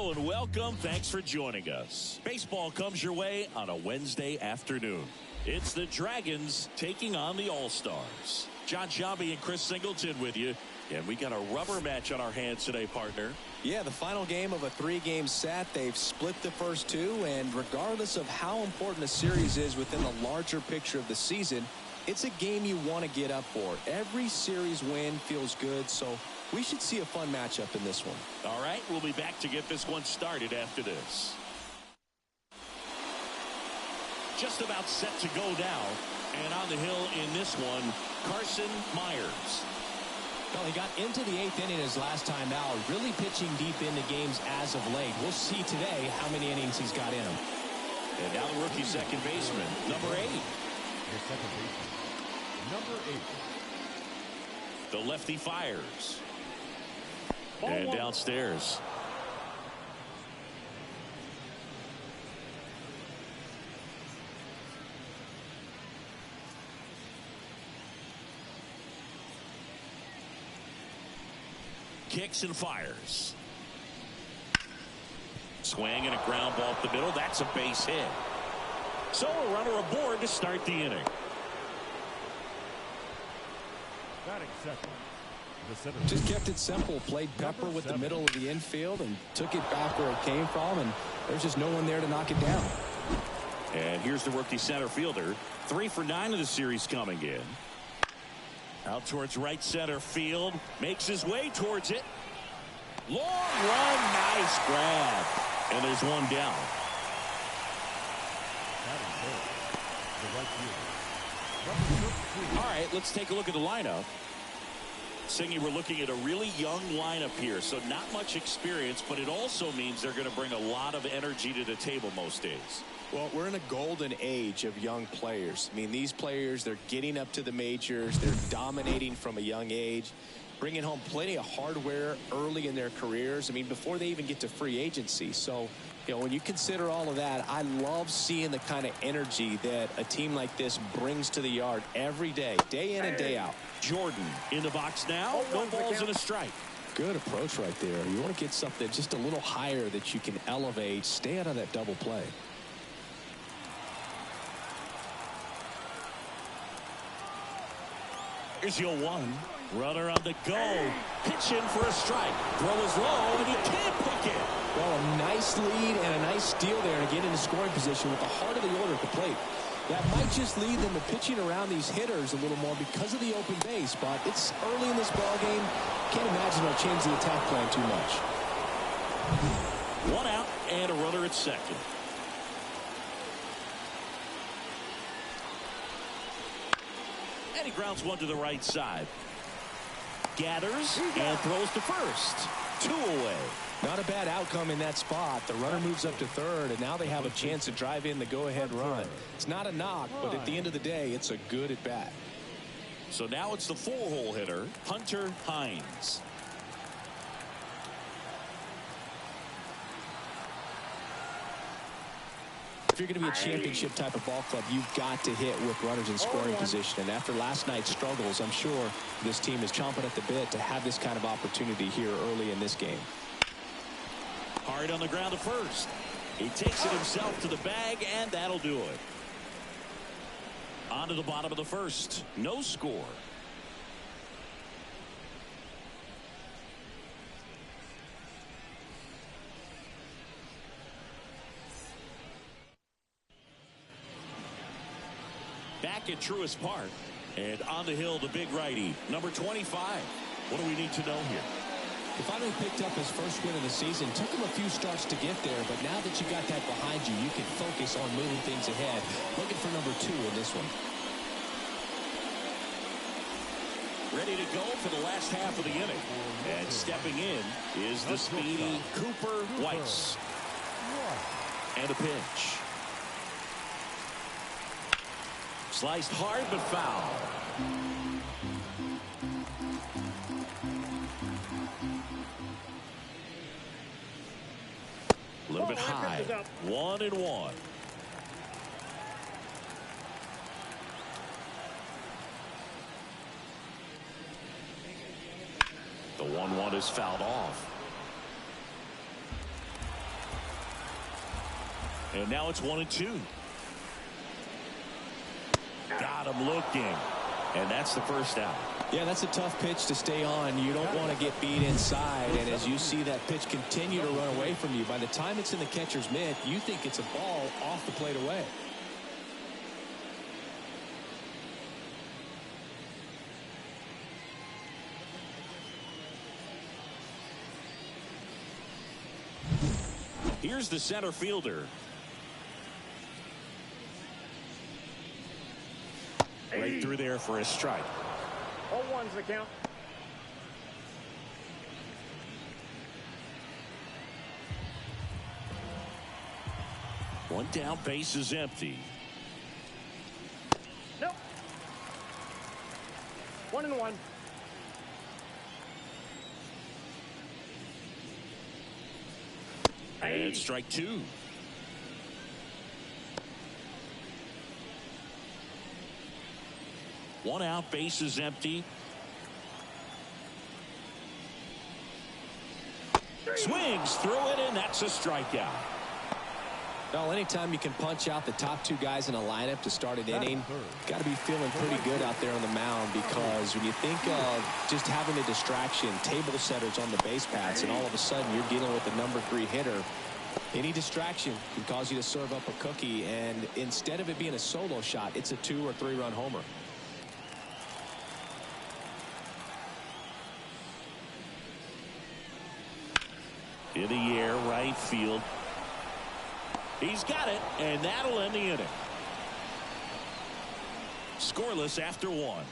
Hello and welcome. Thanks for joining us. Baseball comes your way on a Wednesday afternoon. It's the Dragons taking on the All-Stars. John Sciambi and Chris Singleton with you. And we got a rubber match on our hands today, partner. Yeah, the final game of a 3-game set. They've split the first two, and regardless of how important a series is within the larger picture of the season, it's a game you want to get up for. Every series win feels good, so we should see a fun matchup in this one. All right, we'll be back to get this one started after this. Just about set to go now, and on the hill in this one, Carson Myers. Well, he got into the 8th inning his last time out, really pitching deep into games as of late. We'll see today how many innings he's got in him. And now the rookie second baseman, number 8. Your second baseman, number 8. The lefty fires. And downstairs. Kicks and fires. Swing and a ground ball up the middle. That's a base hit. So a runner aboard to start the inning. Batting second. Just kept it simple. Played Pepper with the middle of the infield and took it back where it came from, and there's just no one there to knock it down. And here's the rookie center fielder. 3 for 9 of the series coming in. Out towards right center field. Makes his way towards it. Long run. Nice grab. And there's one down. All right, let's take a look at the lineup. Singy, we're looking at a really young lineup here, so not much experience, but it also means they're going to bring a lot of energy to the table most days. Well, we're in a golden age of young players. I mean, these players, they're getting up to the majors. They're dominating from a young age, bringing home plenty of hardware early in their careers. I mean, before they even get to free agency. So, you know, when you consider all of that, I love seeing the kind of energy that a team like this brings to the yard every day in and day out. Jordan in the box now. No balls and a strike. Good approach right there. You want to get something just a little higher that you can elevate. Stay out of that double play. Here's your 1. Runner on the go. Pitch in for a strike. Throw is low, and he can't pick it. Well, a nice lead and a nice steal there to get into scoring position with the heart of the order at the plate. That might just lead them to pitching around these hitters a little more because of the open base, but it's early in this ball game. Can't imagine they'll change the attack plan too much. 1 out and a runner at second. And he grounds one to the right side. Gathers and throws to first. 2 away. Not a bad outcome in that spot. The runner moves up to third, and now they have a chance to drive in the go-ahead run. It's not a knock, but at the end of the day, it's a good at-bat. So now it's the 4-hole hitter, Hunter Hines. If you're going to be a championship type of ball club, you've got to hit with runners in scoring position. And after last night's struggles, I'm sure this team is chomping at the bit to have this kind of opportunity here early in this game. Hard on the ground to first. He takes it himself to the bag, and that'll do it. On to the bottom of the first. No score. Back at Truist Park, and on the hill, the big righty, number 25. What do we need to know here? He finally picked up his first win of the season. Took him a few starts to get there, but now that you got that behind you, you can focus on moving things ahead. Looking for number 2 in this one. Ready to go for the last half of the inning. And stepping in is the speedy Cooper Weiss. And a pitch. Sliced hard but foul. A little bit high. 1-1. The 1-1 is fouled off. And now it's 1-2. Got him looking. And that's the first out. Yeah, that's a tough pitch to stay on. You don't want to get beat inside. And as you see that pitch continue to run away from you, by the time it's in the catcher's mitt, you think it's a ball off the plate away. Here's the center fielder. Right through there for a strike. 0-1's the count. One down, base is empty. Nope. 1-1. And strike two. One out, base is empty. Swings through it, and that's a strikeout. Well, anytime you can punch out the top two guys in a lineup to start an inning, got to be feeling pretty good out there on the mound, because when you think of just having a distraction, table setters on the base paths, and all of a sudden you're dealing with the number 3 hitter, any distraction can cause you to serve up a cookie, and instead of it being a solo shot, it's a 2- or 3-run homer. In the air, right field. He's got it, and that'll end the inning. Scoreless after 1.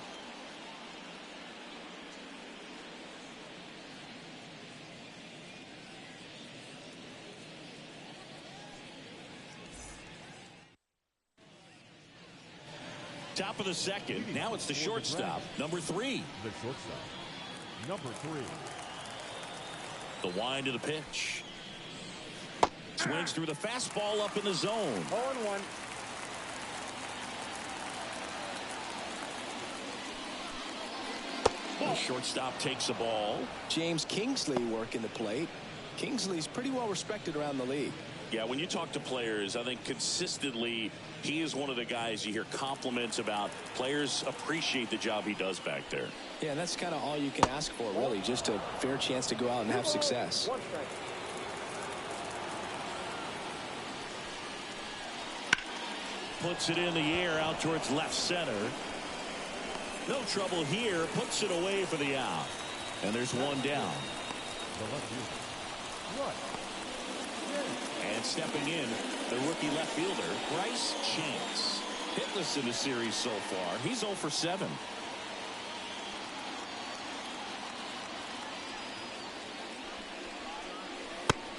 Top of the second. Now it's the shortstop, number 3. The shortstop, number 3. The wind of the pitch. Swings through the fastball up in the zone. 0-1. The shortstop takes the ball. James Kingsley working the plate. Kingsley's pretty well respected around the league. Yeah, when you talk to players, I think consistently he is one of the guys you hear compliments about. Players appreciate the job he does back there. Yeah, and that's kind of all you can ask for, really, just a fair chance to go out and have success. 1 strike. Puts it in the air out towards left center. No trouble here. Puts it away for the out. And there's one down. The left fielder. What? And stepping in, the rookie left fielder, Bryce Chance. Hitless in the series so far. He's 0 for 7.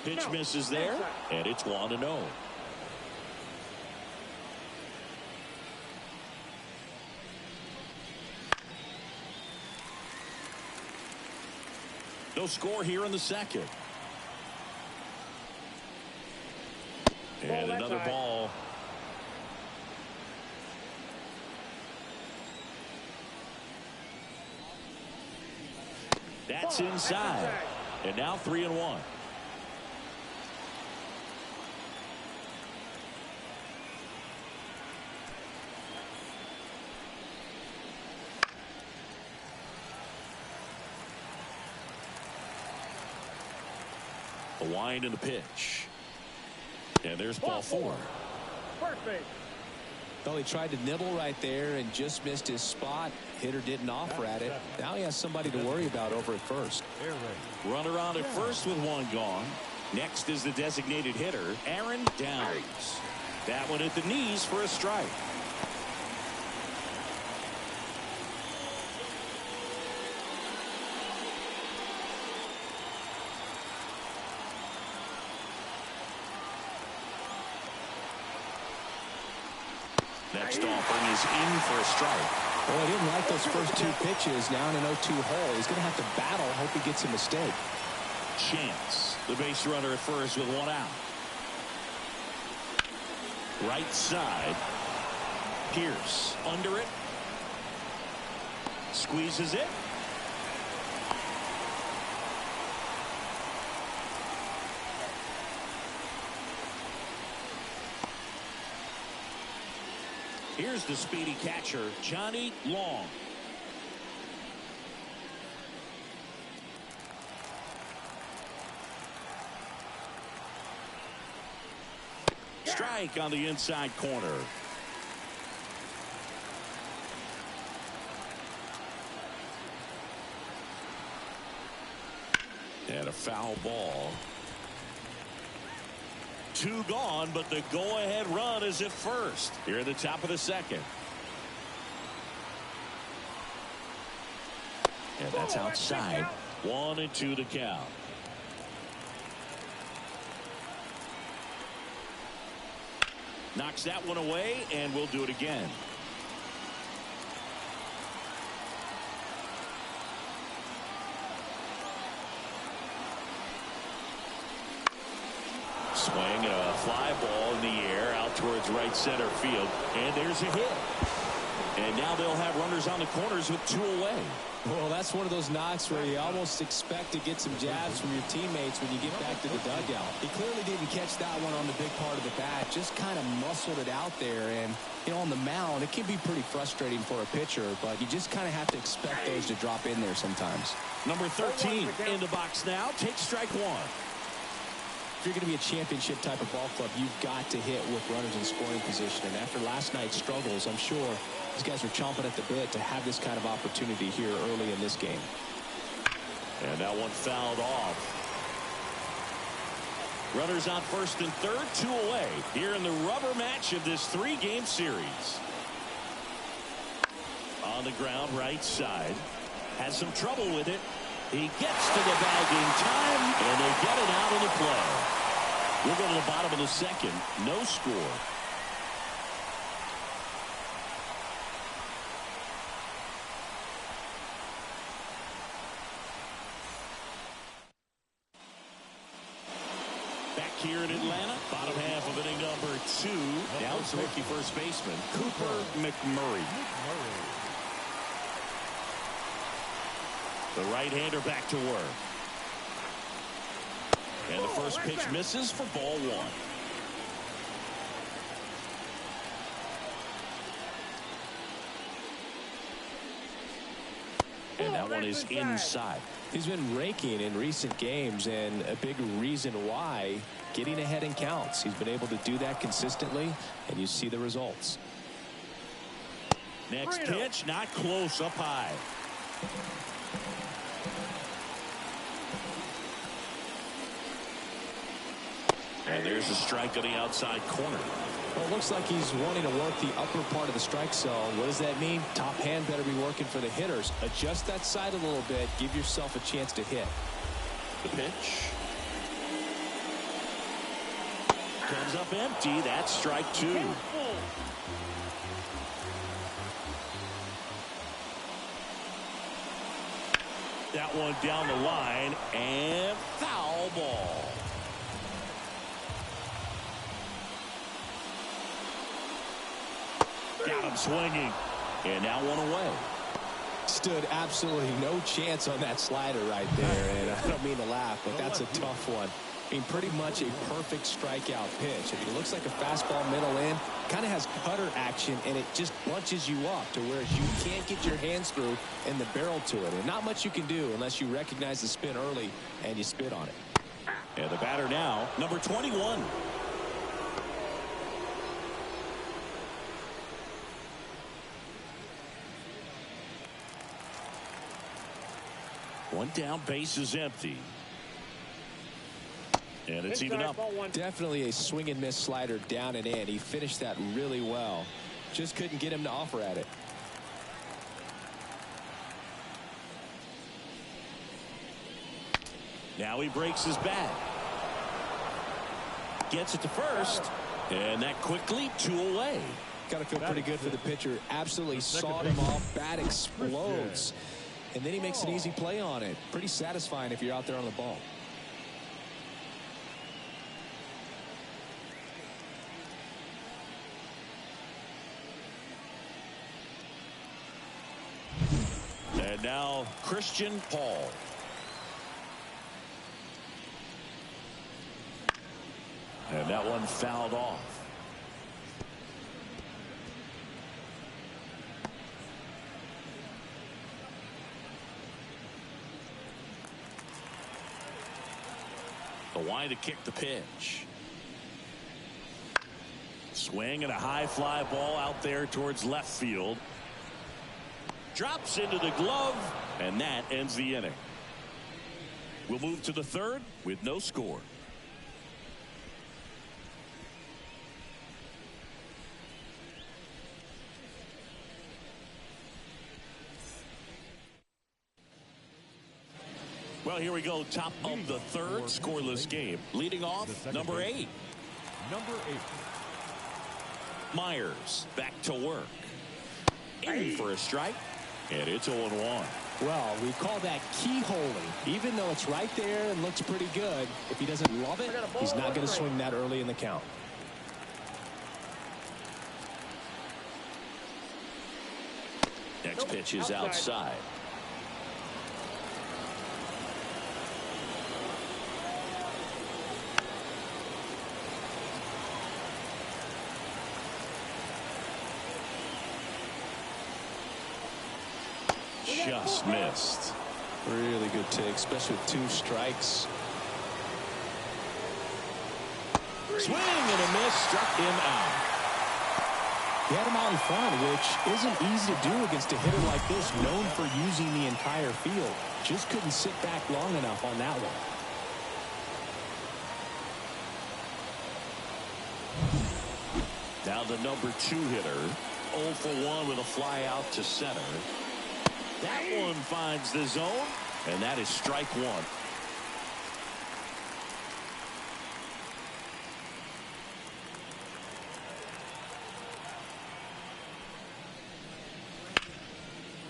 Pitch misses there, and it's 1-0. No score here in the second. And another ball. That's inside. And now 3-1. The wind and the pitch. And there's ball 4. First base. Well, he tried to nibble right there and just missed his spot. Hitter didn't offer at it. Now he has somebody to worry about over at first. Air raid. Runner on at first with 1 gone. Next is the designated hitter, Aaron Downs. That one at the knees for a strike. Next offering is in for a strike. Well, I didn't like those first 2 pitches. Now in an 0-2 hole. He's going to have to battle. Hope he gets a mistake. Chance, the base runner at first with 1 out. Right side. Pierce under it. Squeezes it. Here's the speedy catcher, Johnny Long. Strike on the inside corner. And a foul ball. 2 gone, but the go-ahead run is at first. Here at the top of the second. And that's outside. 1-2 to count. Knocks that one away, and we'll do it again. Swing and a fly ball in the air out towards right center field. And there's a hit. And now they'll have runners on the corners with 2 away. Well, that's one of those knocks where you almost expect to get some jabs from your teammates when you get back to the dugout. He clearly didn't catch that one on the big part of the bat, just kind of muscled it out there. And, you know, on the mound, it can be pretty frustrating for a pitcher, but you just kind of have to expect those to drop in there sometimes. Number 13 in the box now. Takes strike 1. If you're going to be a championship type of ball club, you've got to hit with runners in scoring position. And after last night's struggles, I'm sure these guys are chomping at the bit to have this kind of opportunity here early in this game. And that one fouled off. Runners on first and third, 2 away here in the rubber match of this 3-game series. On the ground, right side. Has some trouble with it. He gets to the bag in time, and they get it out of the play. We'll go to the bottom of the second. No score. Back here in Atlanta, bottom half of inning number 2. Now it's the rookie first baseman, Cooper McMurray. The right-hander back to work. And the first pitch misses for ball 1. And that one is inside. He's been raking in recent games, and a big reason why, getting ahead in counts. He's been able to do that consistently, and you see the results. Next pitch, not close, up high. And there's a strike on the outside corner. Well, it looks like he's wanting to work the upper part of the strike zone. What does that mean? Top hand better be working for the hitters. Adjust that side a little bit. Give yourself a chance to hit. The pitch. Comes up empty. That's strike 2. That one down the line, and foul ball. Got him swinging, and now one away. Stood absolutely no chance on that slider right there, and I don't mean to laugh, but that's a tough one. I mean, pretty much a perfect strikeout pitch. I mean, it looks like a fastball middle in, kind of has cutter action, and it just bunches you up to where you can't get your hands through and the barrel to it. And not much you can do unless you recognize the spin early and you spit on it. And the batter now, number 21. One down, base is empty. And it's even up. Definitely a swing and miss slider down and in. He finished that really well. Just couldn't get him to offer at it. Now he breaks his bat. Gets it to first. And that quickly 2 away. Got to feel pretty good for the pitcher. Absolutely sawed him off. Bat explodes. And then he makes an easy play on it. Pretty satisfying if you're out there on the ball. And now Christian Paul. And that one fouled off. Why to kick the pitch. Swing and a high fly ball out there towards left field. Drops into the glove, and that ends the inning. We'll move to the third with no score. Well, here we go. Top of the third, scoreless game. Leading off, number 8. Number 8. Myers back to work. Aiming for a strike, and it's 0-1. Well, we call that keyholing. Even though it's right there and looks pretty good, if he doesn't love it, he's not going to swing that early in the count. Next pitch is outside. Just missed. Really good take, especially with 2 strikes. Swing and a miss, struck him out. He had him out in front, which isn't easy to do against a hitter like this, known for using the entire field. Just couldn't sit back long enough on that one. Now the number 2 hitter, 0 for 1 with a fly out to center. That one finds the zone, and that is strike 1.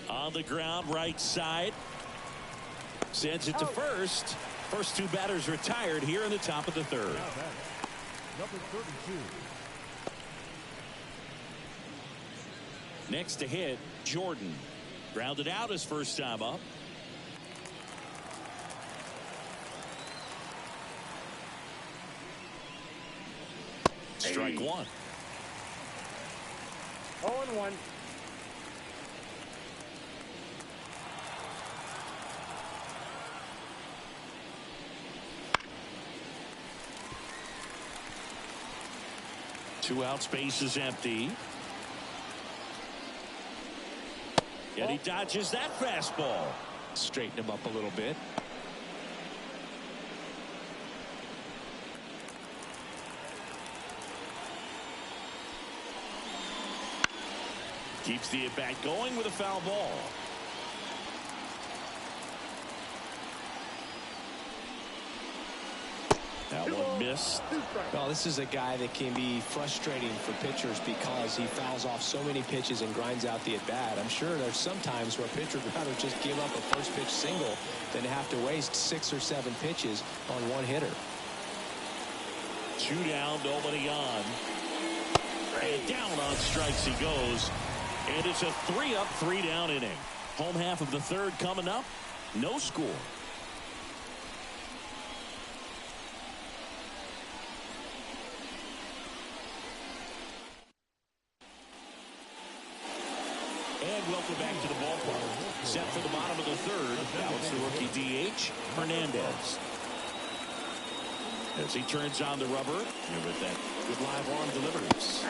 On the ground, right side. Sends it to first. First 2 batters retired here in the top of the third. Number 32. Next to hit, Jordan. Grounded out his first time up. Strike 1. 0-1. Two out, space is empty. And he dodges that fastball. Straighten him up a little bit. Keeps the at-bat going with a foul ball. That one missed. Well, this is a guy that can be frustrating for pitchers because he fouls off so many pitches and grinds out the at-bat. I'm sure there's some times where pitchers would rather just give up a first pitch single than have to waste 6 or 7 pitches on one hitter. 2 down, nobody on. And down on strikes he goes. And it's a 3-up, 3-down inning. Home half of the third coming up. No score. And welcome back to the ballpark. Set for the bottom of the third. Now it's the rookie DH, Hernandez. As he turns on the rubber, and with that good live arm delivers.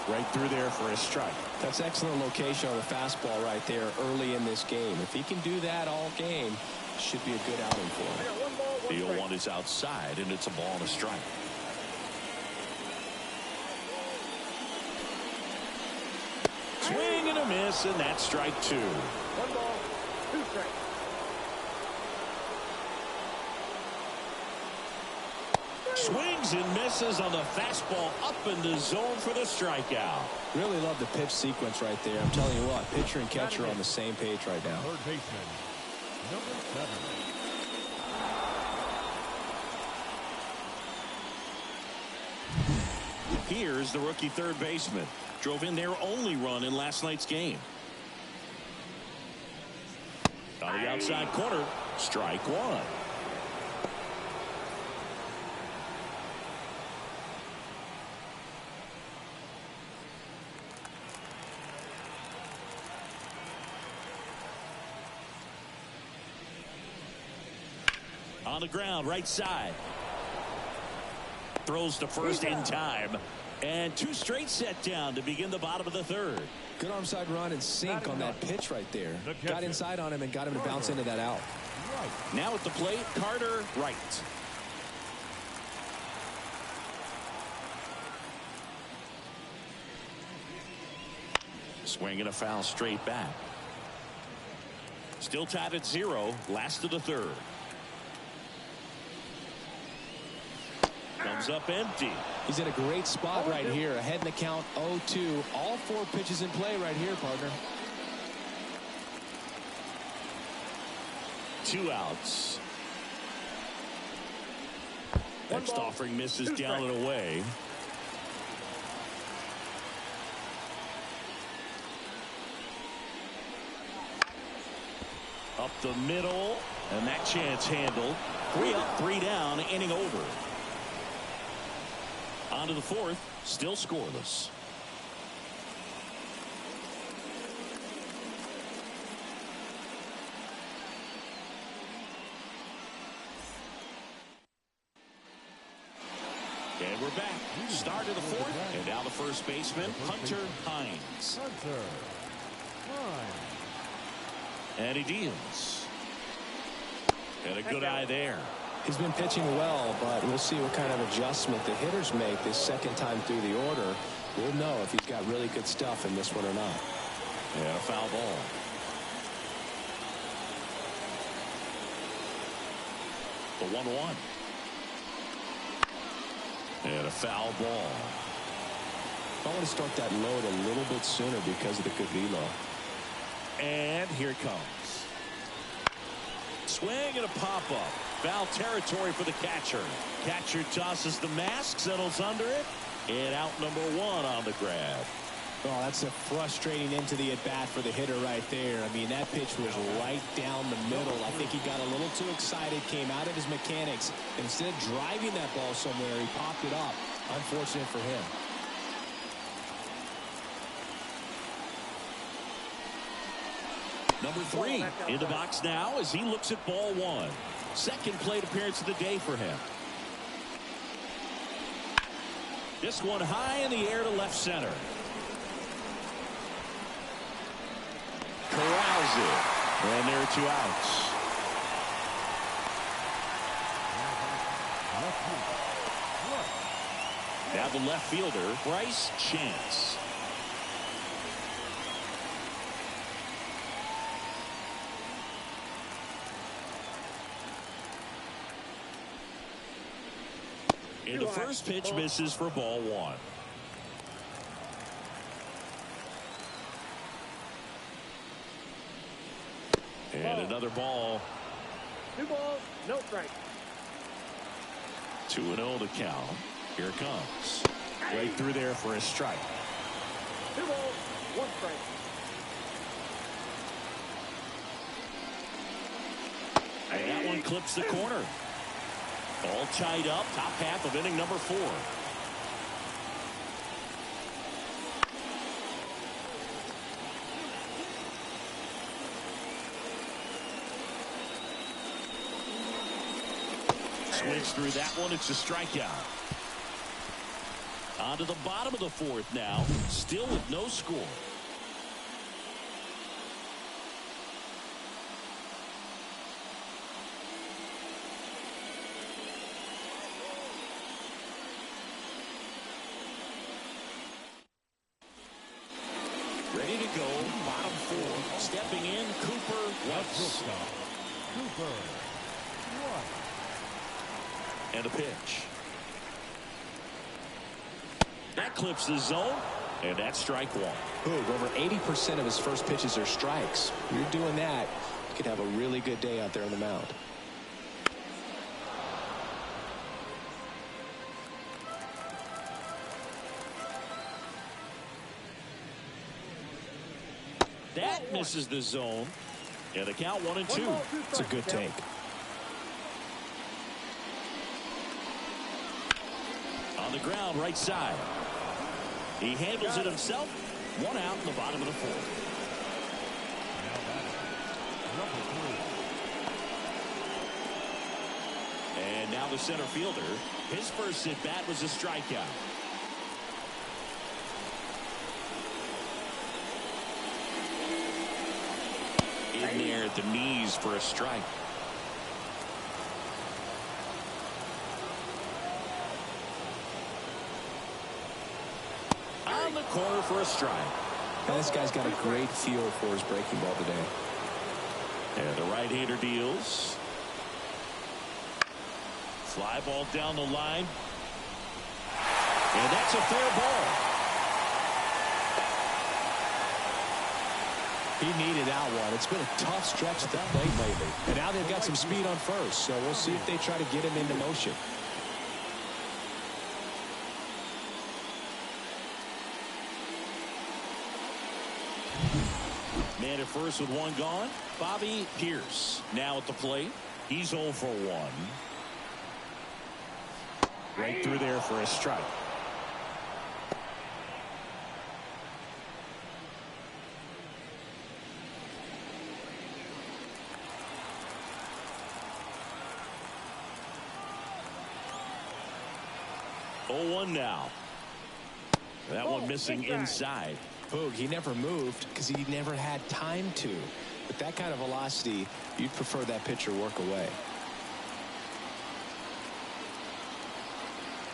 Right through there for a strike. That's excellent location on the fastball right there early in this game. If he can do that all game, should be a good outing for him. The 0-1 is outside, and it's a ball and a strike. Swing and a miss, and that's strike 2. 1 ball, 2 strikes. Swings and misses on the fastball up in the zone for the strikeout. Really love the pitch sequence right there. I'm telling you what, pitcher and catcher are on the same page right now. Third baseman, number 7. Here's the rookie third baseman. Drove in their only run in last night's game. On the outside corner, strike 1. On the ground, right side. Throws to first in time. And two straight set down to begin the bottom of the third. Good arm side run and sink on that pitch right there. Got inside on him and got him to bounce into that out. Now at the plate, Carter Wright. Swinging a foul straight back. Still tied at 0. Last of the third. Comes up empty. He's in a great spot right here. Ahead in the count 0-2. All 4 pitches in play right here, partner. 2 outs. Next offering misses down and away. Up the middle, and that chance handled. 3 up, 3 down, inning over. On to the fourth, still scoreless. And we're back. Start of the fourth, and now the first baseman, Hunter Hines. And he deals. And a good eye there. He's been pitching well, but we'll see what kind of adjustment the hitters make this second time through the order. We'll know if he's got really good stuff in this one or not. Yeah, a foul ball. The 1-1. And a foul ball. I want to start that load a little bit sooner because of the good velo. And here it comes. Swing and a pop-up. Foul territory for the catcher. Catcher tosses the mask, settles under it, and out number 1 on the grab. Oh, that's a frustrating into the at-bat for the hitter right there. I mean, that pitch was right down the middle. I think he got a little too excited, came out of his mechanics. Instead of driving that ball somewhere, he popped it up. Unfortunate for him. Number 3 in the box now as he looks at ball 1. Second plate appearance of the day for him. This one high in the air to left center. Corrals it. And there are 2 outs. Now the left fielder, Bryce Chance. And the first pitch misses for ball 1. And another ball. 2 balls, no strike. 2-0 to count. Here it comes. Right through there for a strike. 2 balls, 1 strike. And that one clips the corner. All tied up, top half of inning number 4. Swings through that one. It's a strikeout. On to the bottom of the 4th now. Still with no score. Ready to go. Bottom 4. Stepping in, Cooper West. Cooper. And a pitch. That clips the zone, and that's strike 1. Boog, over 80% of his first pitches are strikes. You're doing that, you could have a really good day out there on the mound. That misses the zone. And the count 1-2. It's a good take. On the ground, right side. He handles it himself. 1 out in the bottom of the 4th. And now the center fielder. His first at bat was a strikeout. In there at the knees for a strike. On the corner for a strike. Now this guy's got a great feel for his breaking ball today. And the right-hander deals. Fly ball down the line. And that's a fair ball. He needed that one. It's been a tough stretch at the plate lately. And now they've got some speed on first. So we'll see if they try to get him into motion. Man at first with one gone. Bobby Pierce now at the plate. He's 0 for 1. Right through there for a strike. Oh, 1 now. That one missing inside. Boog, he never moved because he never had time to. With that kind of velocity, you'd prefer that pitcher work away.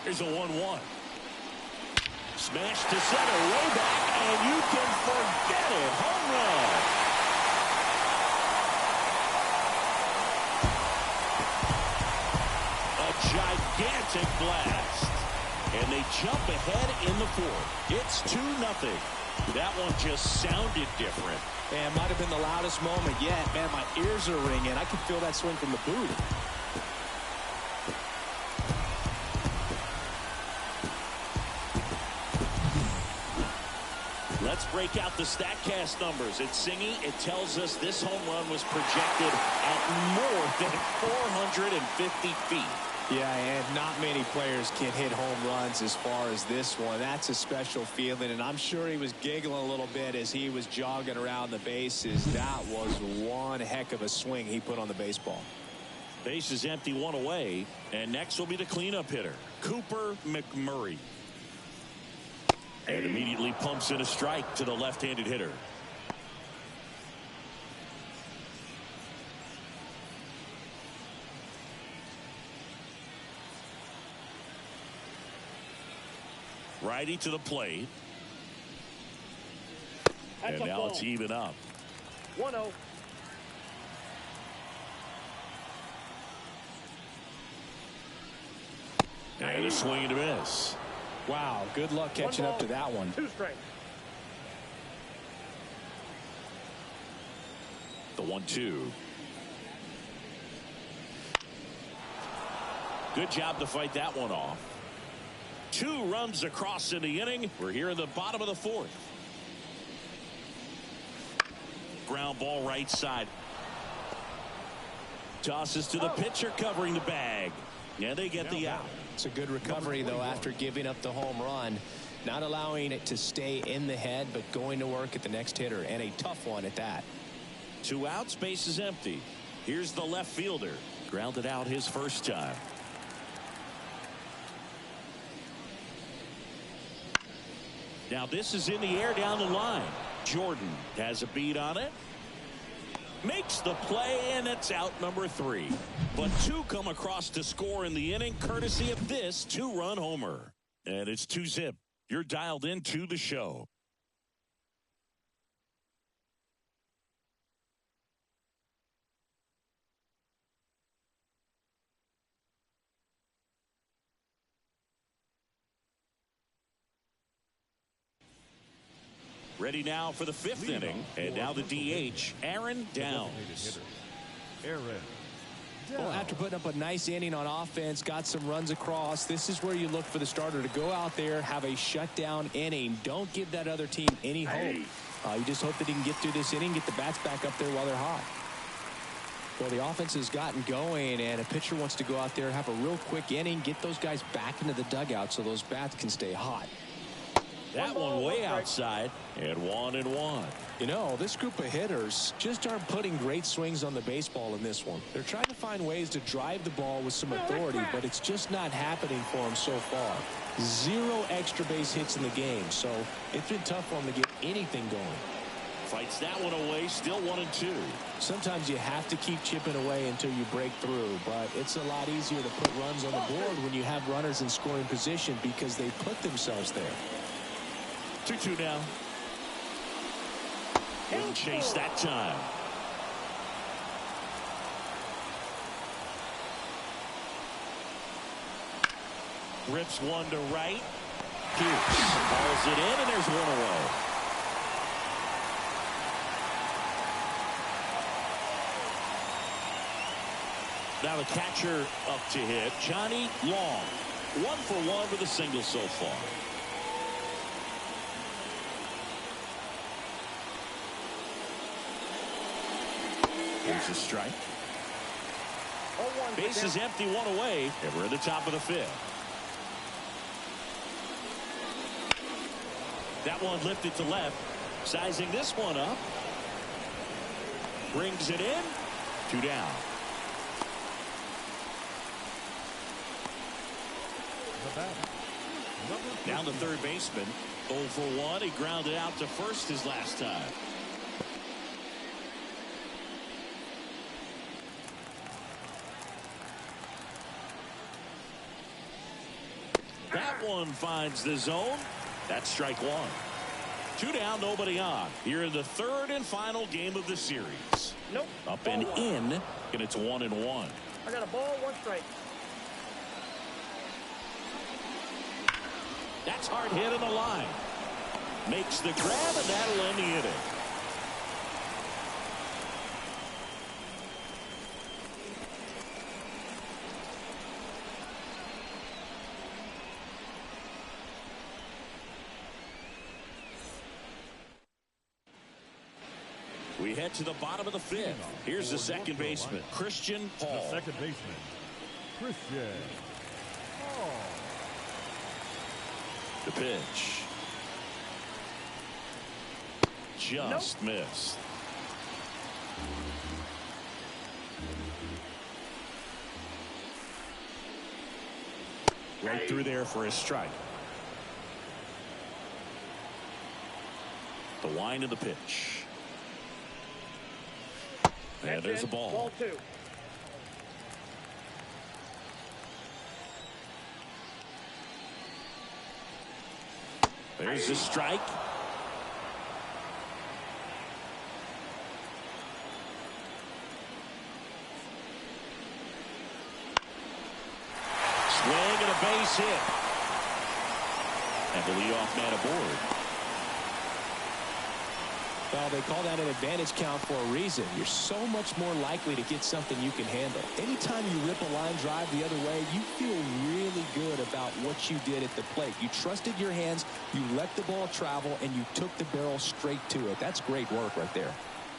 Here's a 1-1. Smash to center, way back, and you can forget it. Home run. A gigantic blast. And they jump ahead in the 4th. It's 2-0. That one just sounded different. Man, might have been the loudest moment yet. Man, my ears are ringing. I can feel that swing from the booth. Let's break out the StatCast numbers. It's Singy. It tells us this home run was projected at more than 450 feet. Yeah, and not many players can hit home runs as far as this one. That's a special feeling, and I'm sure he was giggling a little bit as he was jogging around the bases. That was one heck of a swing he put on the baseball. Base is empty, 1 away, and next will be the cleanup hitter, Cooper McMurray. And immediately pumps in a strike to the left-handed hitter. Righty to the plate. That's and now it's even up. 1-0. And a swing and a miss. Wow, good luck catching up to that one. 2 strikes. The 1-2. Good job to fight that one off. 2 runs across in the inning. We're here in the bottom of the 4th. Ground ball right side. Tosses to the pitcher covering the bag. Yeah, they get the out. It's a good recovery, though, after giving up the home run. Not allowing it to stay in the head, but going to work at the next hitter, and a tough one at that. 2 outs, base is empty. Here's the left fielder. Grounded out his first time. Now this is in the air down the line. Jordan has a beat on it. Makes the play, and it's out number 3. But 2 come across to score in the inning, courtesy of this 2-run homer. And it's 2-zip. You're dialed into the show. Ready now for the 5th inning. And now the DH, Aaron Downs. Well, after putting up a nice inning on offense, got some runs across, this is where you look for the starter to go out there, have a shutdown inning. Don't give that other team any hope. You just hope that he can get through this inning, get the bats back up there while they're hot. Well, the offense has gotten going, and a pitcher wants to go out there, have a real quick inning, get those guys back into the dugout so those bats can stay hot. That one way outside, and 1-1. You know, this group of hitters just aren't putting great swings on the baseball in this one. They're trying to find ways to drive the ball with some authority, but it's just not happening for them so far. 0 extra base hits in the game, so it's been tough for them to get anything going. Fights that one away, still 1-2. Sometimes you have to keep chipping away until you break through, but it's a lot easier to put runs on the board when you have runners in scoring position because they put themselves there. 2-2 now. Wouldn't chase that time. Rips one to right. Pierce hauls it in, and there's one away. Now the catcher up to hit, Johnny Long. 1 for 1 with a single so far. Here's a strike. Base is empty, 1 away, and we're at the top of the 5th. That one lifted to left. Sizing this one up. Brings it in. 2 down. Down the third baseman. 0 for 1. He grounded out to first his last time. That one finds the zone. That's strike 1. 2 down, nobody on. Here in the third and final game of the series. Nope. Up and in, and it's 1-1. I got a ball, 1 strike. That's hard hit on the line. Makes the grab, and that'll end the inning. We head to the bottom of the 5th. Here's the second baseman, Christian Paul. The second baseman, Christian Paul. The pitch. Just missed. Right through there for a strike. The wind of the pitch. And there's a ball. Ball 2. There's the strike. Swing and a base hit. And the leadoff man aboard. Well, they call that an advantage count for a reason. You're so much more likely to get something you can handle. Anytime you rip a line drive the other way, you feel really good about what you did at the plate. You trusted your hands, you let the ball travel, and you took the barrel straight to it. That's great work right there.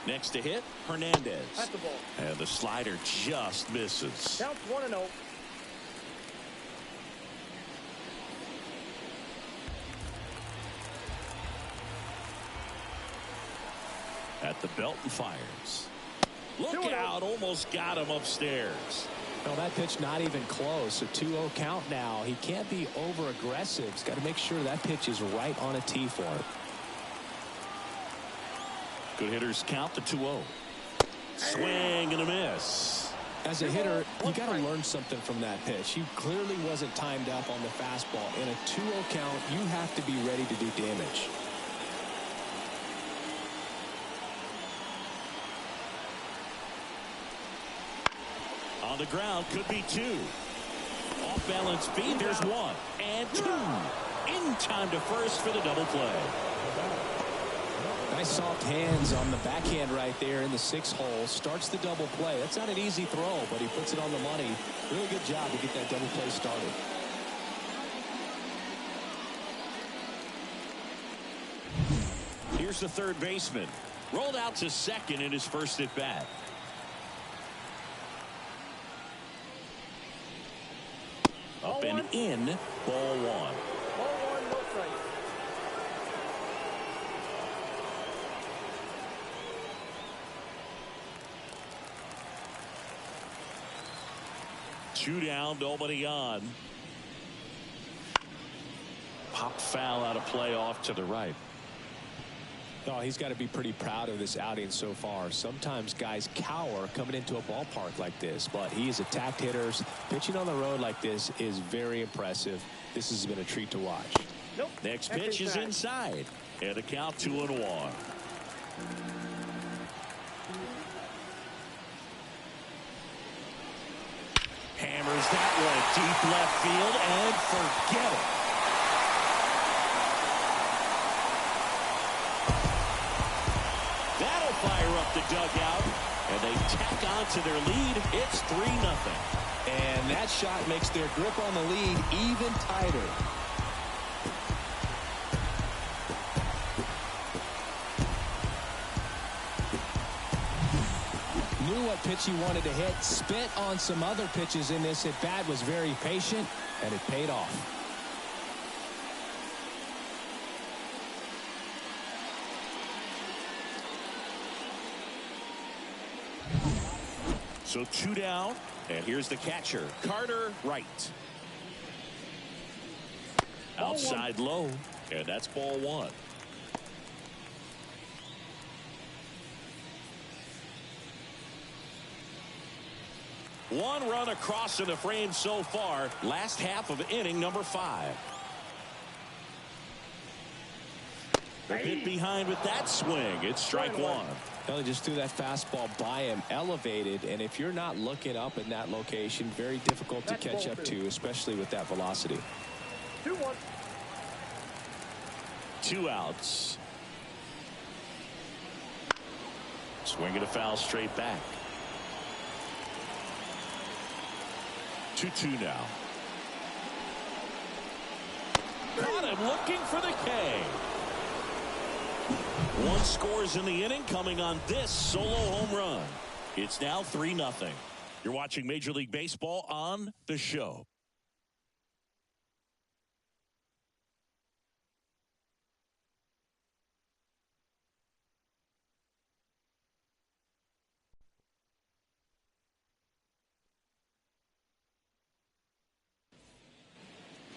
Next to hit, Hernandez. That's the ball. And the slider just misses. Counts 1-0. At the belt and fires. Look out, almost got him upstairs. Well, that pitch not even close. A 2-0 count now. He can't be over aggressive. He's got to make sure that pitch is right on a tee for him. Good hitters count to 2-0. Swing and a miss. As a hitter, you got to learn something from that pitch. He clearly wasn't timed up on the fastball. In a 2-0 count, you have to be ready to do damage. On the ground, could be 2. Off balance feed, there's 1 and 2. In time to first for the double play. Nice soft hands on the backhand right there in the 6th hole. Starts the double play. That's not an easy throw, but he puts it on the money. Really good job to get that double play started. Here's the third baseman. Rolled out to second in his first at bat. Up and in, ball 1. Ball 1, no strike. 2 down, nobody on. Pop foul out of play off to the right. Oh, he's got to be pretty proud of this outing so far. Sometimes guys cower coming into a ballpark like this, but he's attacked hitters. Pitching on the road like this is very impressive. This has been a treat to watch. Nope. Next pitch is inside. And a count 2-1. Hammers that one deep left field and forget it. That'll fire up the dugout, and they tack on to their lead. It's 3-0. And that shot makes their grip on the lead even tighter. Knew what pitch he wanted to hit, spit on some other pitches in this at bat, was very patient, and it paid off. So 2 down, and here's the catcher, Carter Wright. Outside low, and that's ball 1. One run across in the frame so far. Last half of inning number 5. A bit behind with that swing. It's strike 1. Well, he just threw that fastball by him, elevated, and if you're not looking up in that location, very difficult to catch up to, especially with that velocity. 2-1. 2 outs. Swinging a foul straight back. 2-2 now. Got him looking for the K. 1 scores in the inning, coming on this solo home run. It's now 3-0. You're watching Major League Baseball on The Show.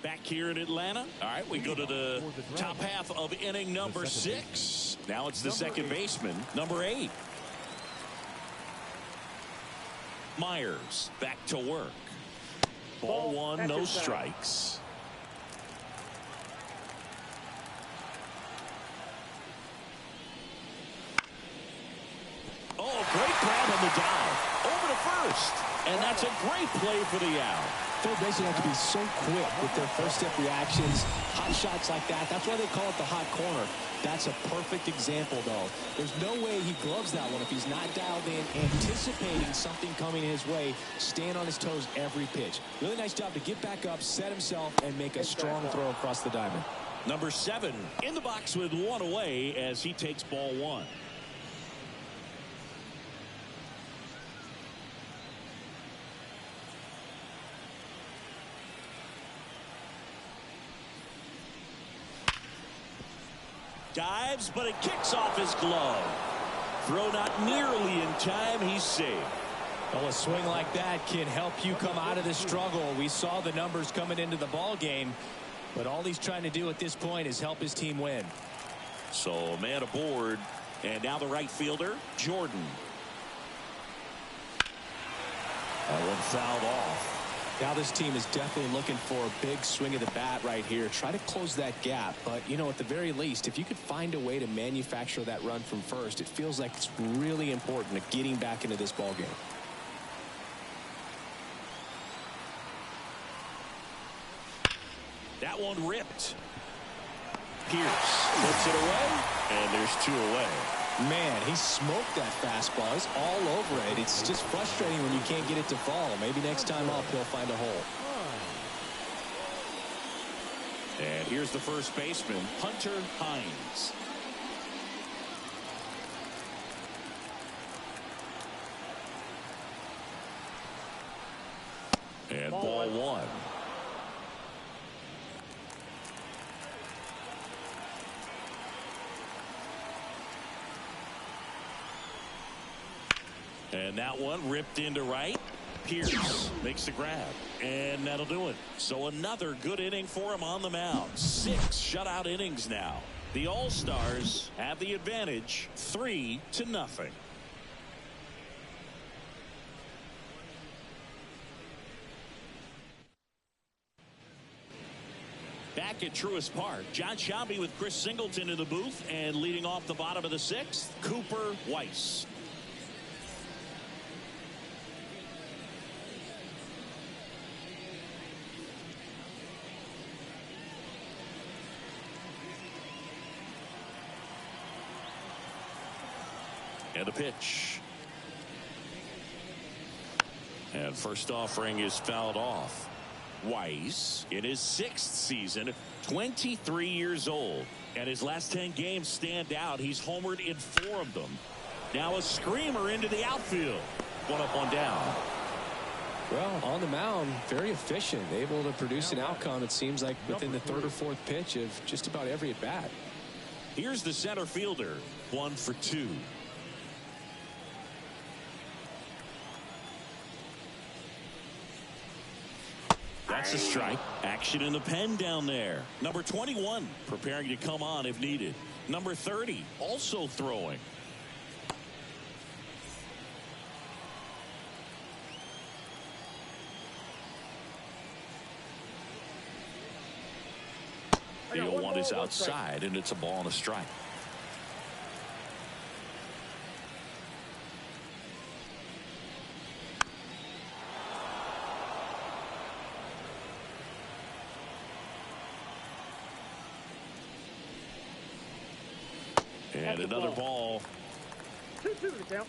Back here in Atlanta. All right, we go to the top half of inning number 6. Now it's the second baseman, number 8. Myers back to work. Ball 1, no strikes. Oh, great grab on the dive. Over to first. And that's a great play for the out. Third basemen have to be so quick with their first step reactions. Hot shots like that. That's why they call it the hot corner. That's a perfect example, though. There's no way he gloves that one if he's not dialed in, anticipating something coming his way, staying on his toes every pitch. Really nice job to get back up, set himself, and make a strong throw across the diamond. Number 7 in the box with 1 away as he takes ball 1. Dives, but it kicks off his glove. Throw not nearly in time. He's safe. Well, a swing like that can help you come out of the struggle. We saw the numbers coming into the ball game, but all he's trying to do at this point is help his team win. So man aboard, and now the right fielder, Jordan. That one fouled off. Now this team is definitely looking for a big swing of the bat right here. Try to close that gap. But, you know, at the very least, if you could find a way to manufacture that run from first, it feels like it's really important to getting back into this ball game. That one ripped. Pierce puts it away, and there's 2 away. Man, he smoked that fastball. He's all over it. It's just frustrating when you can't get it to fall. Maybe next time up he'll find a hole. And here's the first baseman, Hunter Hines. And ball 1. And that one ripped into right. Pierce makes the grab, and that'll do it. So another good inning for him on the mound. 6 shutout innings now. The All-Stars have the advantage, 3-0. Back at Truist Park, John Shelby with Chris Singleton in the booth, and leading off the bottom of the 6th, Cooper Weiss. And a pitch. And first offering is fouled off. Weiss, in his 6th season, 23 years old. And his last 10 games stand out. He's homered in 4 of them. Now a screamer into the outfield. 1 up, 1 down. Well, on the mound, very efficient. Able to produce an outcome, it seems like, within the 3rd or 4th pitch of just about every at-bat. Here's the center fielder. 1 for 2. That's a strike. Action in the pen down there. Number 21 preparing to come on if needed. Number 30 also throwing. The 0-1 is outside, and it's a ball and a strike. And another ball. 2-2 to the count.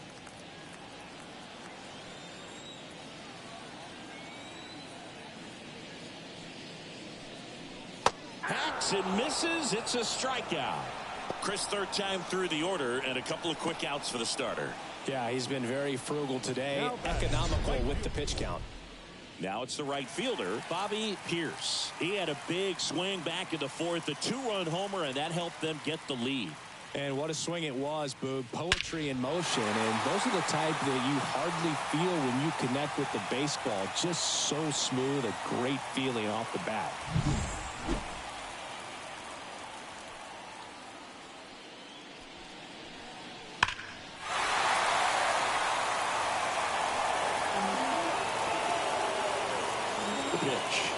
Hacks and misses. It's a strikeout. Chris, 3rd time through the order, and a couple of quick outs for the starter. Yeah, he's been very frugal today. Economical with the pitch count. Now it's the right fielder, Bobby Pierce. He had a big swing back in the 4th, a 2-run homer, and that helped them get the lead. And what a swing it was, Boog. Poetry in motion. And those are the type that you hardly feel when you connect with the baseball. Just so smooth, a great feeling off the bat. The pitch.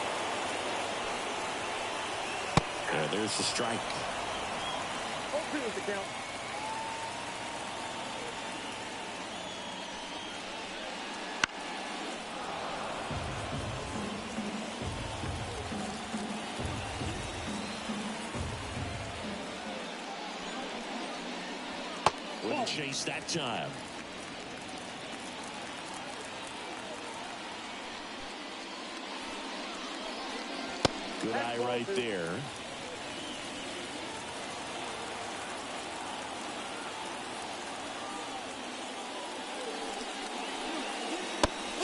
And there's the strike. 0-2 is the count. Wouldn't chase that time. Good eye right there.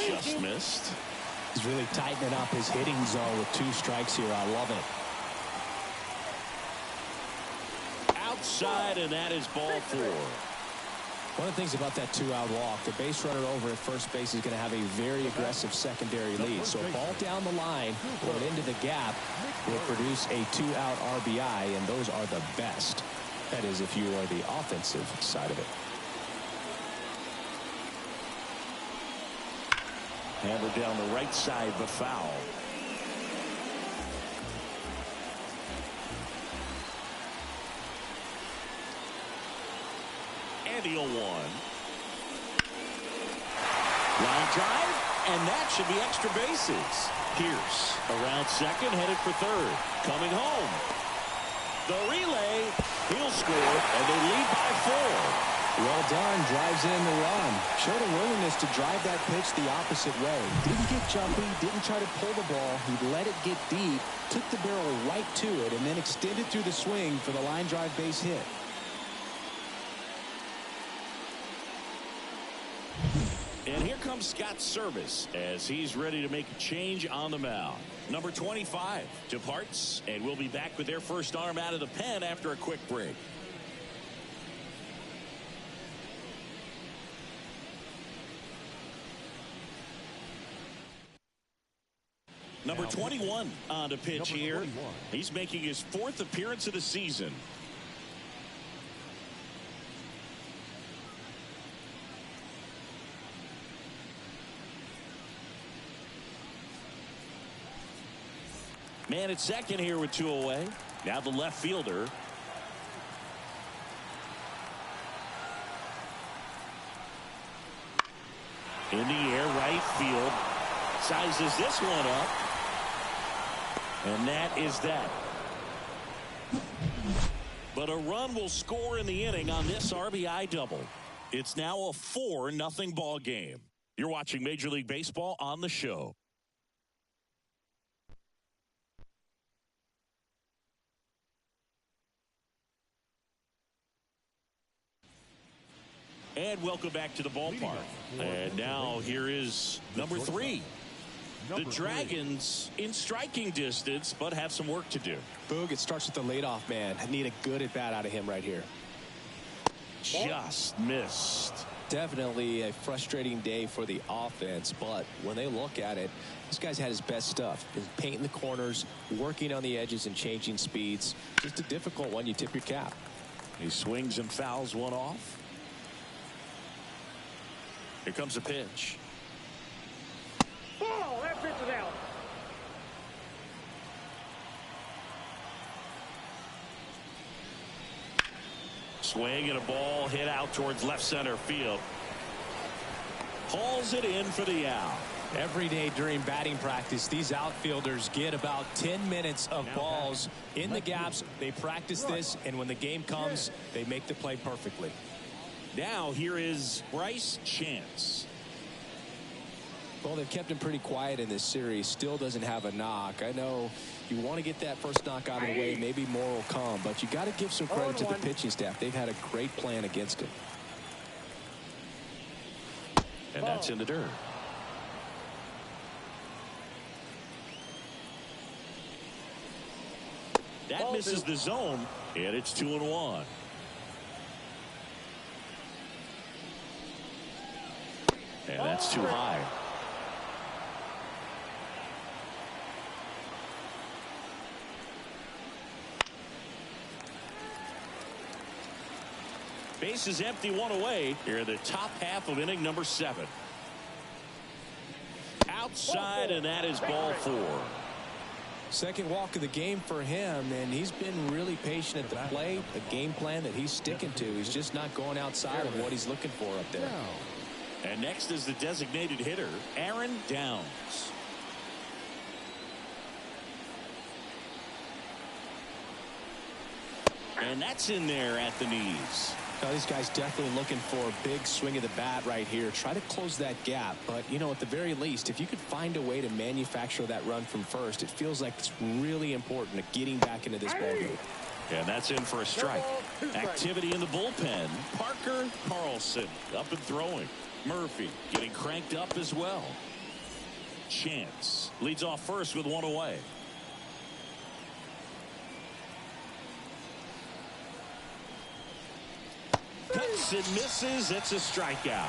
Just missed. He's really tightening up his hitting zone with 2 strikes here. I love it. Outside, and that is ball 4. One of the things about that 2-out walk, the base runner over at first base is going to have a very aggressive secondary lead. So a ball down the line going into the gap will produce a 2-out RBI, and those are the best. That is, if you are the offensive side of it. Hammered down the right side, but foul. And the 0-1. Line drive, and that should be extra bases. Pierce around second, headed for 3rd. Coming home. The relay, he'll score, and they lead by 4. Well done. Drives in the run. Showed a willingness to drive that pitch the opposite way. Didn't get jumpy. Didn't try to pull the ball. He let it get deep. Took the barrel right to it and then extended through the swing for the line drive base hit. And here comes Scott Service as he's ready to make a change on the mound. Number 25 departs, and we'll be back with their first arm out of the pen after a quick break. Number 21 on the pitch Number here. 21. He's making his 4th appearance of the season. Man at second here with 2 away. Now the left fielder. In the air, right field. Sizes this one up. And that is that. But a run will score in the inning on this RBI double. It's now a 4-0 ball game. You're watching Major League Baseball on the show. And welcome back to the ballpark. And now here is number 3. The Dragons in striking distance, but have some work to do. Boog, it starts with the leadoff man. I need a good at-bat out of him right here. Just missed. Definitely a frustrating day for the offense, but when they look at it, this guy's had his best stuff. He's painting the corners, working on the edges and changing speeds. Just a difficult one. You tip your cap. He swings and fouls one off. Here comes a pitch. Ball! That pitch is out. Swing and a ball hit out towards left center field. Hauls it in for the out. Every day during batting practice, these outfielders get about 10 minutes of balls in the gaps. They practice this, and when the game comes, they make the play perfectly. Now here is Bryce Chance. Well, they've kept him pretty quiet in this series. Still doesn't have a knock. I know you want to get that first knock out of the way. Maybe more will come, but you got to give some credit to the pitching staff. They've had a great plan against him. And that's in the dirt. That misses the zone, and it's 2-1. And that's too high. Base is empty, 1 away. Here in the top half of inning number 7. Outside, and that is ball 4. Second walk of the game for him, and he's been really patient at the plate. A game plan that he's sticking to. He's just not going outside of what he's looking for up there. And next is the designated hitter, Aaron Downs. And that's in there at the knees. Now, these guys definitely looking for a big swing of the bat right here. Try to close that gap. But, you know, at the very least, if you could find a way to manufacture that run from first, it feels like it's really important to getting back into this ballgame. And that's in for a strike. Activity in the bullpen. Parker Carlson up and throwing. Murphy getting cranked up as well. Chance leads off first with 1 away. Cuts and misses. It's a strikeout.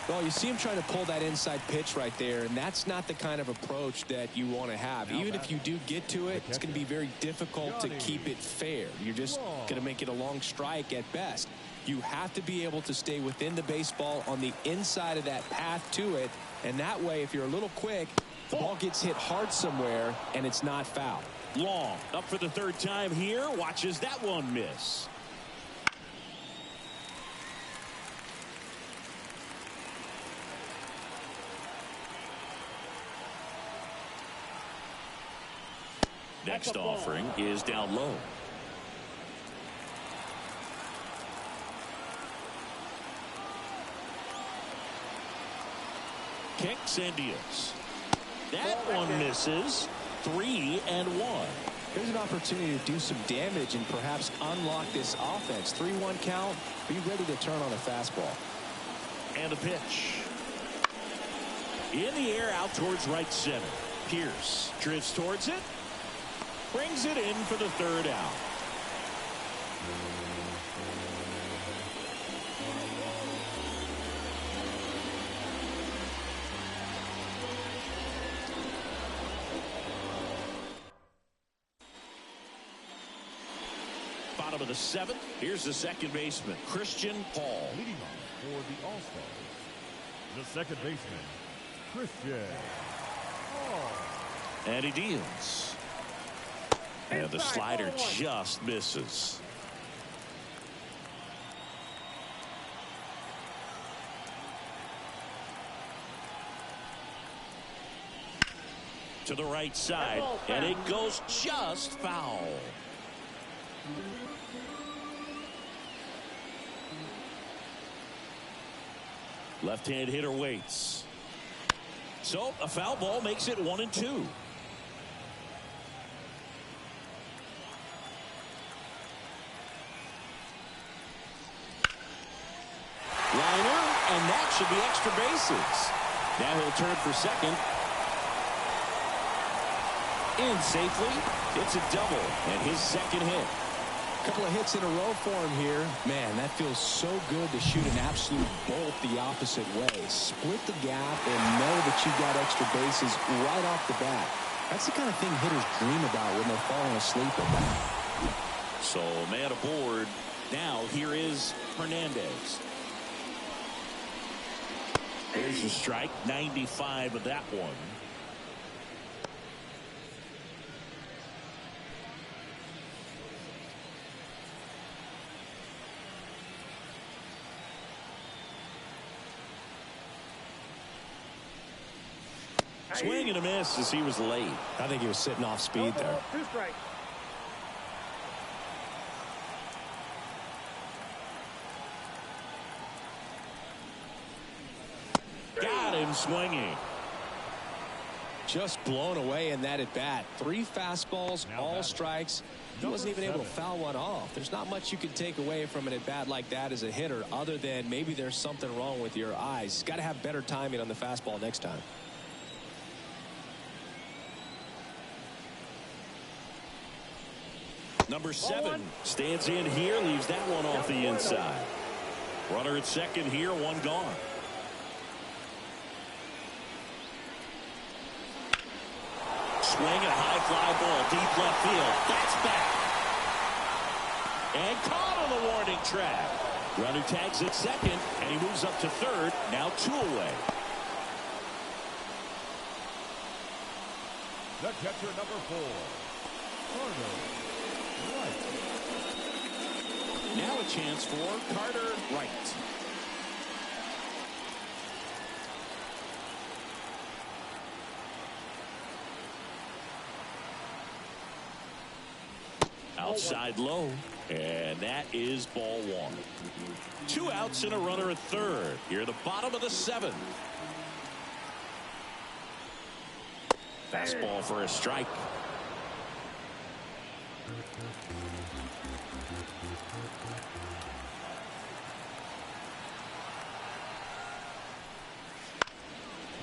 Well, you see him trying to pull that inside pitch right there, and that's not the kind of approach that you want to have. Even if you do get to it, it's going to be very difficult to keep it fair. You're just going to make it a long strike at best. You have to be able to stay within the baseball on the inside of that path to it, and that way, if you're a little quick, the ball gets hit hard somewhere, and it's not foul. Long up for the 3rd time here. Watches that one miss. Next offering is down low. Kicks and deals. That one misses. 3-1. Here's an opportunity to do some damage and perhaps unlock this offense. 3-1 count. Be ready to turn on a fastball. And a pitch. In the air out towards right center. Pierce drifts towards it. Brings it in for the 3rd out. Bottom of the 7th. Here's the second baseman, Christian Paul. Leading off for the All-Stars, the second baseman, Christian Paul. And he deals. And the slider just misses. To the right side, and it goes just foul. Left-hand hitter waits. So a foul ball makes it 1-2. Liner, and that should be extra bases. Now he'll turn for second. In safely. It's a double and his second hit. A couple of hits in a row for him here. Man, that feels so good to shoot an absolute bolt the opposite way. Split the gap and know that you got extra bases right off the bat. That's the kind of thing hitters dream about when they're falling asleep at that. So man aboard. Now here is Hernandez. There's a strike. 95 of that one. Swing and a miss as he was late. I think he was sitting off speed there. 2 strikes. Got him swinging. Just blown away in that at bat. 3 fastballs, all strikes. He wasn't even able to foul one off. There's not much you can take away from an at bat like that as a hitter, other than maybe there's something wrong with your eyes. Got to have better timing on the fastball next time. Number 7 stands in here, leaves that one off the inside. Runner at second here, one gone. Swing and a high fly ball, deep left field. That's back. And caught on the warning track. Runner tags at second, and he moves up to third. Now 2 away. The catcher, number 4, Carter Wright. Now a chance for Carter Wright. Outside low, and that is ball 1. 2 outs and a runner at third. Here at the bottom of the 7th. Fastball for a strike.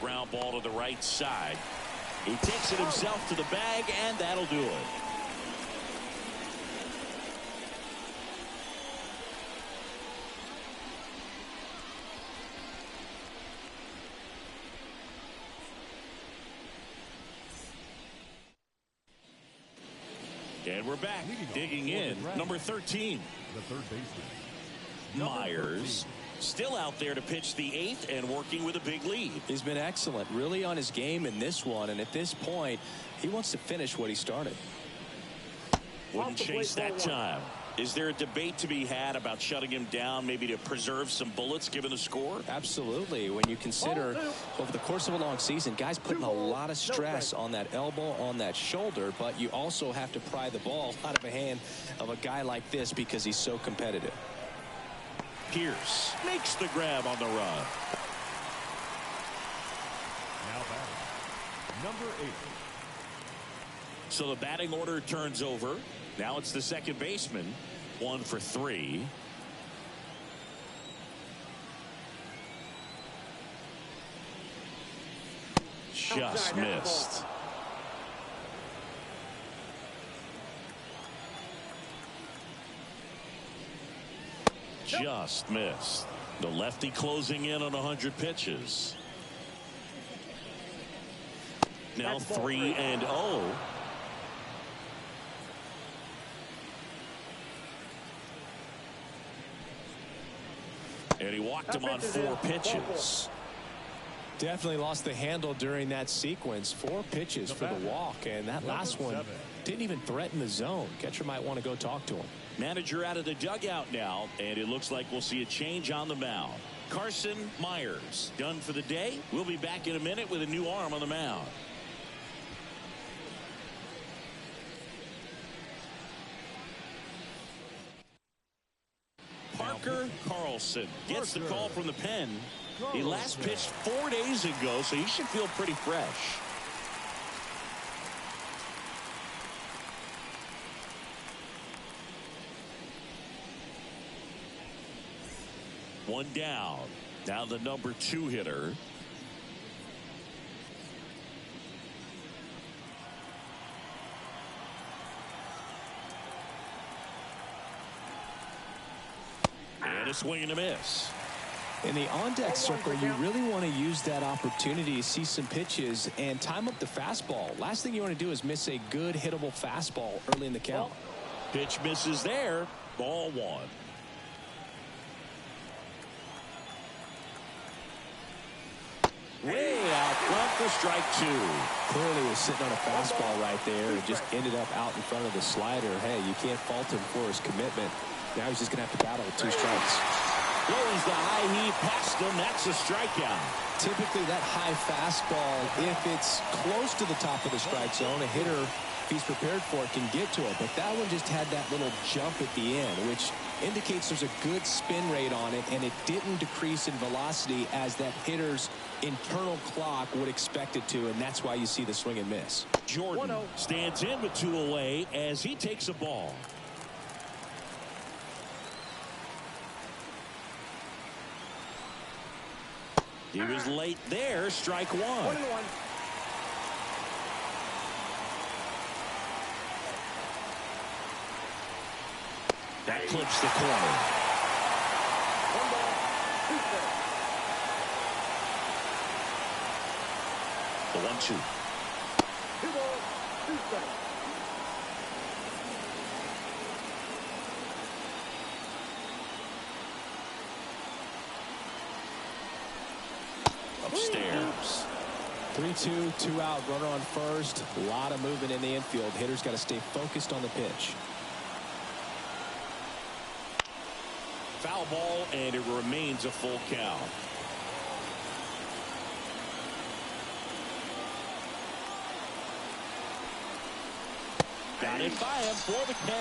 Ground ball to the right side. He takes it himself to the bag, and that'll do it. And we're back. Digging in, number 13. The third baseman, Myers. Still out there to pitch the 8th and working with a big lead. He's been excellent, really on his game in this one, and at this point he wants to finish what he started. Wouldn't chase that time. Is there a debate to be had about shutting him down, maybe to preserve some bullets given the score? Absolutely. When you consider over the course of a long season, guys putting a lot of stress on that elbow, on that shoulder, but you also have to pry the ball out of the hand of a guy like this because he's so competitive. Pierce makes the grab on the run. now batting, number 8. So the batting order turns over. Now it's the second baseman. 1 for 3. Just missed. Just missed. The lefty closing in on 100 pitches. Now 3-0. And he walked him on 4 pitches. Definitely lost the handle during that sequence. 4 pitches for the walk, and that last one didn't even threaten the zone. Catcher might want to go talk to him. Manager out of the dugout now, and it looks like we'll see a change on the mound. Carson Myers done for the day. We'll be back in a minute with a new arm on the mound. Parker Carlson gets the call from the pen. He last pitched 4 days ago, so he should feel pretty fresh. One down. Now the number 2 hitter. And a swing and a miss. In the on-deck circle, you really want to use that opportunity to see some pitches and time up the fastball. Last thing you want to do is miss a good hittable fastball early in the count. Pitch misses there. Ball 1. Way out front for strike 2. Clearly was sitting on a fastball right there and just ended up out in front of the slider. Hey, you can't fault him for his commitment. Now he's just going to have to battle with 2 strikes. Blows the high heat past him. That's a strikeout. Typically that high fastball, if it's close to the top of the strike zone, a hitter, if he's prepared for it, can get to it. But that one just had that little jump at the end, which indicates there's a good spin rate on it, and it didn't decrease in velocity as that hitter's internal clock would expect it to, and that's why you see the swing and miss. Jordan stands in with 2 away as he takes a ball. He was late there. Strike 1. 1-1. That clips the corner. 1 ball, 2 strikes. The 1-2. 2 balls, 2 strikes. Upstairs. 3-2, 2 out, runner on first. A lot of movement in the infield. Hitter's got to stay focused on the pitch. Foul ball, and it remains a full count. Got it by him for the K.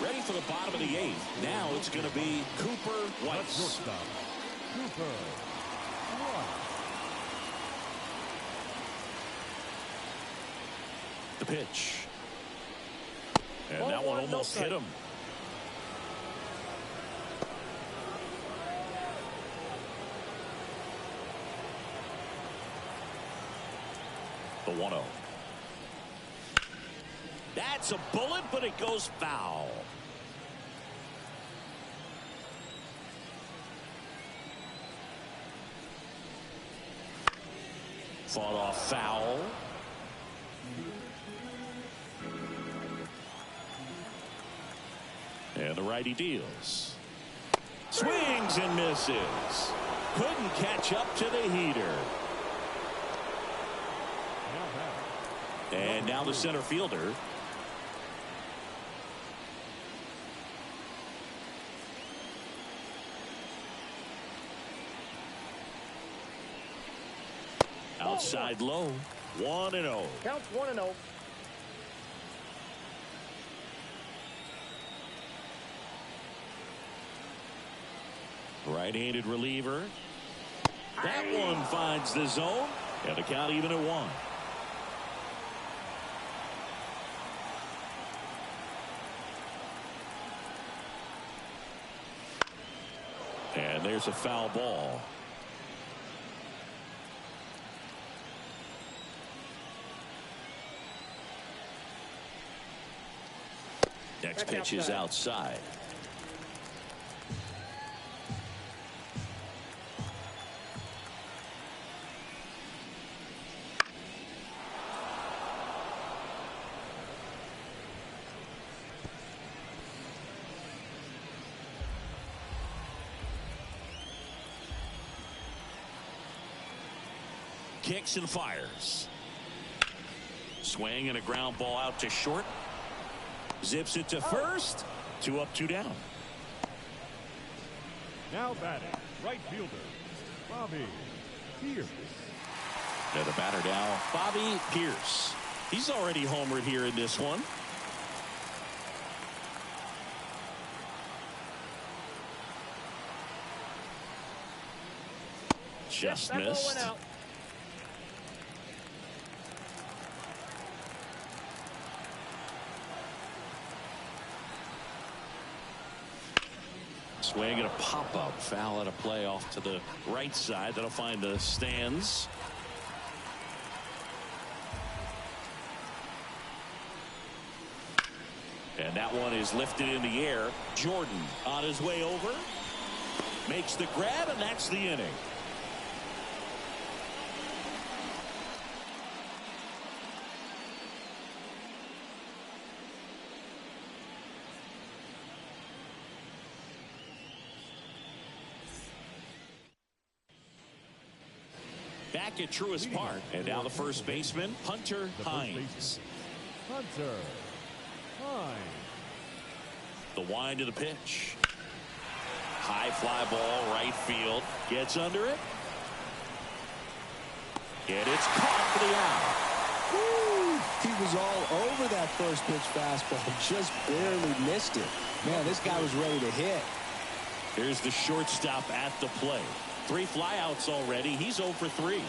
Ready for the bottom of the 8th. Now it's going to be Cooper Weiss. Shortstop, Cooper Weiss. The pitch. And that one almost hit him. The 1-0. That's a bullet, but it goes foul. Fought off foul. And the righty deals. Swings and misses. Couldn't catch up to the heater. And now the center fielder. Outside low. 1-0. Counts 1-0. Right-handed reliever. That one finds the zone. And the count even at 1. And there's a foul ball. Next pitch is outside. kicks and fires. Swing and a ground ball out to short. Zips it to first. 2 up, 2 down. Now batting, right fielder, Bobby Pierce. Now the batter now, Bobby Pierce. He's already homered here in this one. Just missed. Swing and a pop-up foul at a play off to the right side. That'll find the stands. And that one is lifted in the air. Jordan on his way over. Makes the grab, and that's the inning. Back at Truist Park, and now the first baseman, Hunter Hines. Hunter Hines. The wind to the pitch. High fly ball, right field. Gets under it. And it's caught for the out. Woo! He was all over that first pitch fastball. Just barely missed it. Man, this guy was ready to hit. Here's the shortstop at the plate. 3 flyouts already. He's 0 for 3.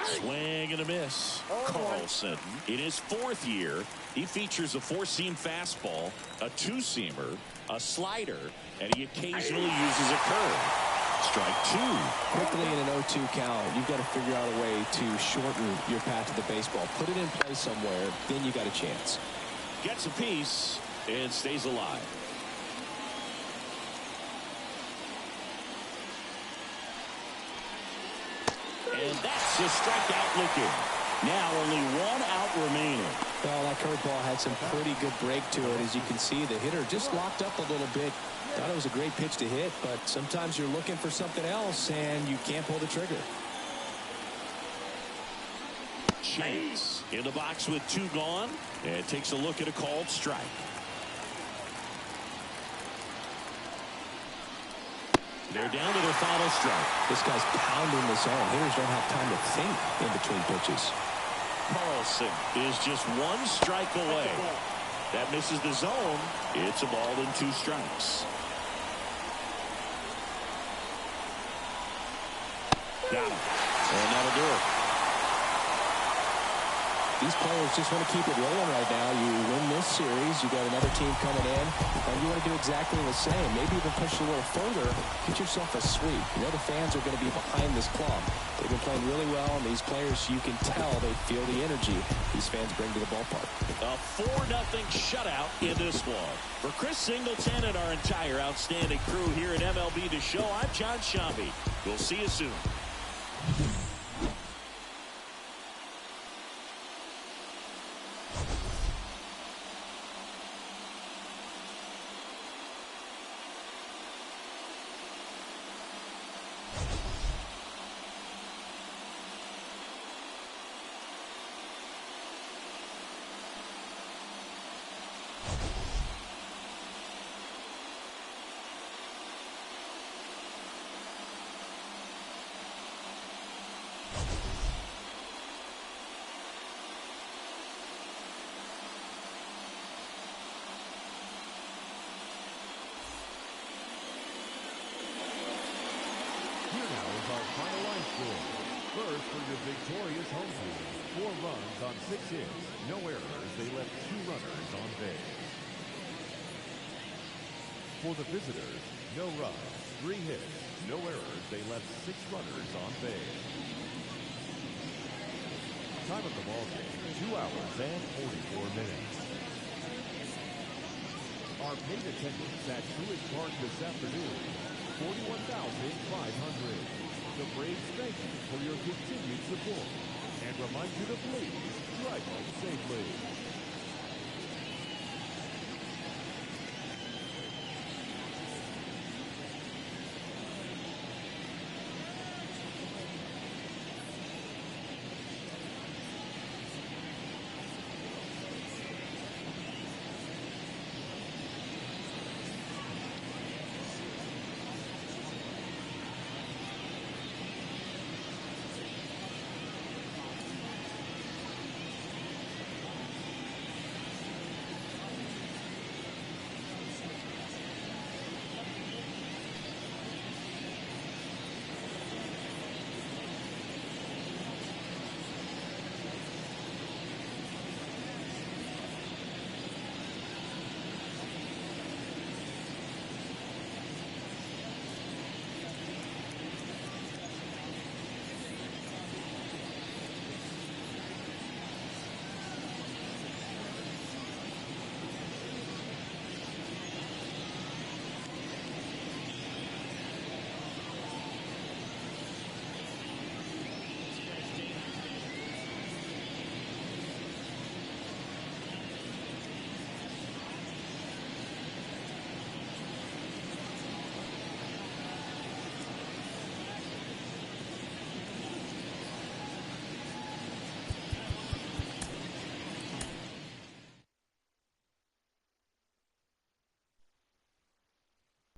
Swing and a miss. Carlson, in his 4th year, he features a 4-seam fastball, a 2-seamer, a slider, and he occasionally uses a curve. Strike 2. Quickly in an 0-2 count, you've got to figure out a way to shorten your path to the baseball. Put it in play somewhere, then you got a chance. Gets a piece and stays alive. And that's a strikeout looking. Now only 1 out remaining. Well, that curveball had some pretty good break to it. As you can see, the hitter just locked up a little bit. Thought it was a great pitch to hit, but sometimes you're looking for something else and you can't pull the trigger. Chase in the box with 2 gone, and takes a look at a called strike. They're down to their final strike. This guy's pounding the zone. Hitters don't have time to think in between pitches. Carlson is just 1 strike away. That misses the zone. It's a ball and 2 strikes. Got him. And that'll do it. These players just want to keep it rolling right now. You win this series, you got another team coming in, and you want to do exactly the same. Maybe even push a little further, get yourself a sweep. You know the fans are going to be behind this club. They've been playing really well, and these players, you can tell they feel the energy these fans bring to the ballpark. A 4-0 shutout in this one. For Chris Singleton and our entire outstanding crew here at MLB The Show, I'm John Shambi. We'll see you soon. First for your victorious home team. 4 runs on 6 hits. No errors. They left 2 runners on base. For the visitors, no runs, 3 hits. No errors. They left 6 runners on base. Time of the ball game, 2 hours and 44 minutes. Our paid attendance at Truist Park this afternoon, 41,500. The Braves thank you for your continued support and remind you to please drive home safely.